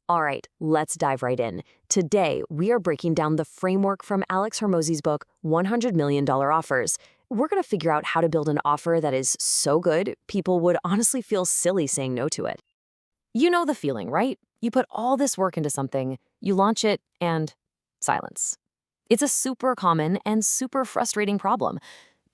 All right, let's dive right in. Today, we are breaking down the framework from Alex Hormozy's book, $100 Million Offers. We're going to figure out how to build an offer that is so good, people would honestly feel silly saying no to it. You know the feeling, right? You put all this work into something, you launch it, and silence. It's a super common and super frustrating problem.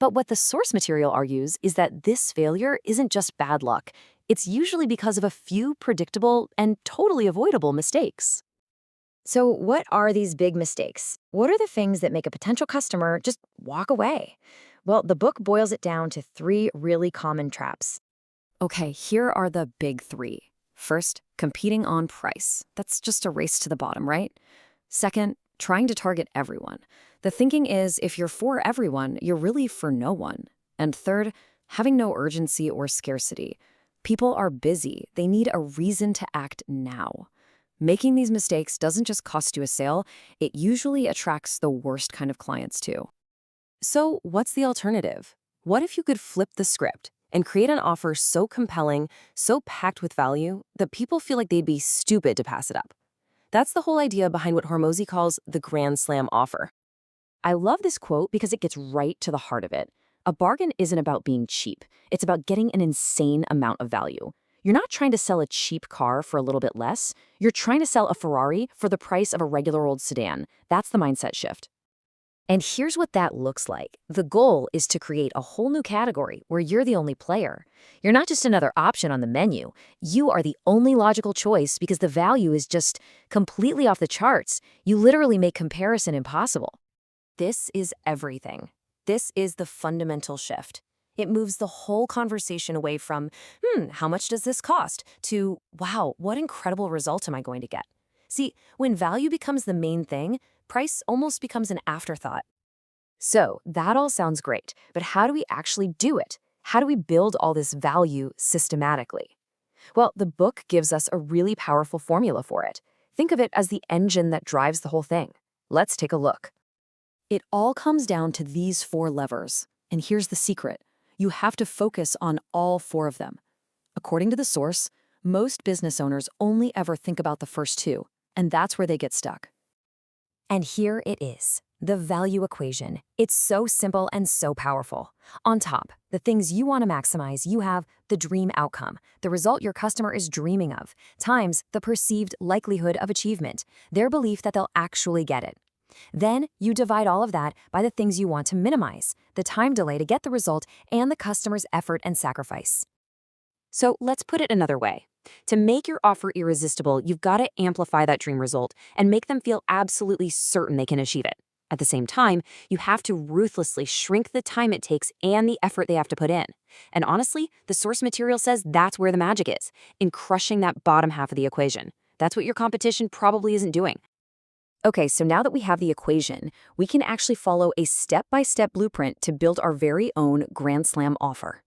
But what the source material argues is that this failure isn't just bad luck. It's usually because of a few predictable and totally avoidable mistakes. So, what are these big mistakes? What are the things that make a potential customer just walk away? Well, the book boils it down to three really common traps. Okay, here are the big three. First, competing on price. That's just a race to the bottom, right? Second, trying to target everyone. The thinking is if you're for everyone, you're really for no one. And third, having no urgency or scarcity. People are busy. They need a reason to act now. Making these mistakes doesn't just cost you a sale, it usually attracts the worst kind of clients too. So, what's the alternative? What if you could flip the script and create an offer so compelling, so packed with value, that people feel like they'd be stupid to pass it up? That's the whole idea behind what Hormozy calls the Grand Slam offer. I love this quote because it gets right to the heart of it. A bargain isn't about being cheap. It's about getting an insane amount of value. You're not trying to sell a cheap car for a little bit less. You're trying to sell a Ferrari for the price of a regular old sedan. That's the mindset shift. And here's what that looks like. The goal is to create a whole new category where you're the only player. You're not just another option on the menu. You are the only logical choice because the value is just completely off the charts. You literally make comparison impossible. This is everything. This is the fundamental shift. It moves the whole conversation away from, how much does this cost, to, wow, what incredible result am I going to get? See, when value becomes the main thing, price almost becomes an afterthought. So, that all sounds great, but how do we actually do it? How do we build all this value systematically? Well, the book gives us a really powerful formula for it. Think of it as the engine that drives the whole thing. Let's take a look. It all comes down to these four levers. And here's the secret. You have to focus on all four of them. According to the source, most business owners only ever think about the first two, and that's where they get stuck. And here it is, the value equation. It's so simple and so powerful. On top, the things you want to maximize, you have the dream outcome, the result your customer is dreaming of, times the perceived likelihood of achievement, their belief that they'll actually get it. Then you divide all of that by the things you want to minimize, the time delay to get the result and the customer's effort and sacrifice. So let's put it another way. To make your offer irresistible, you've got to amplify that dream result and make them feel absolutely certain they can achieve it. At the same time, you have to ruthlessly shrink the time it takes and the effort they have to put in. And honestly, the source material says that's where the magic is, in crushing that bottom half of the equation. That's what your competition probably isn't doing. Okay, so now that we have the equation, we can actually follow a step-by-step blueprint to build our very own Grand Slam offer.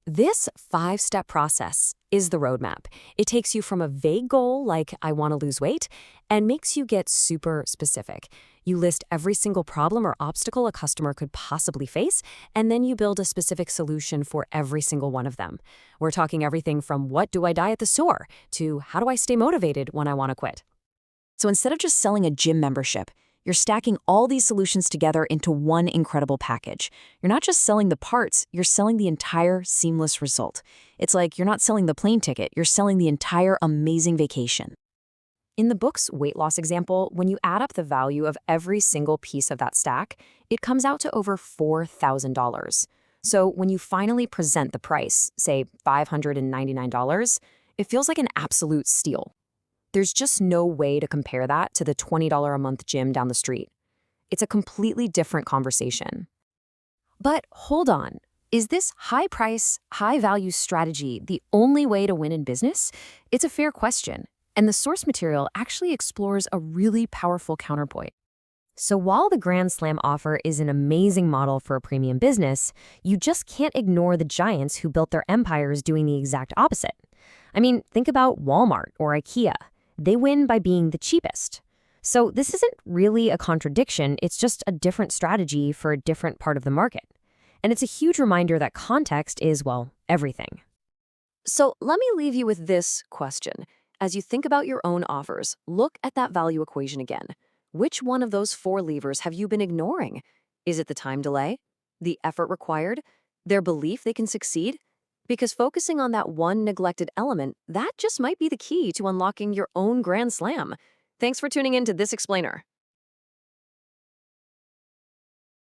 This 5-step process is the roadmap. It takes you from a vague goal like I want to lose weight and makes you get super specific. You list every single problem or obstacle a customer could possibly face, and then you build a specific solution for every single one of them. We're talking everything from what do I die at the store to how do I stay motivated when I want to quit. So instead of just selling a gym membership, you're stacking all these solutions together into one incredible package. You're not just selling the parts, you're selling the entire seamless result. It's like you're not selling the plane ticket, you're selling the entire amazing vacation. In the book's weight loss example, when you add up the value of every single piece of that stack, it comes out to over $4,000. So when you finally present the price, say $599, it feels like an absolute steal. There's just no way to compare that to the $20 a month gym down the street. It's a completely different conversation. But hold on, is this high price, high value strategy the only way to win in business? It's a fair question, and the source material actually explores a really powerful counterpoint. So while the Grand Slam offer is an amazing model for a premium business, you just can't ignore the giants who built their empires doing the exact opposite. I mean, think about Walmart or IKEA. They win by being the cheapest. So this isn't really a contradiction, it's just a different strategy for a different part of the market. And it's a huge reminder that context is, well, everything. So let me leave you with this question. As you think about your own offers, look at that value equation again. Which one of those four levers have you been ignoring? Is it the time delay? The effort required? Their belief they can succeed? Because focusing on that one neglected element, that just might be the key to unlocking your own grand slam. Thanks for tuning in to This Explainer.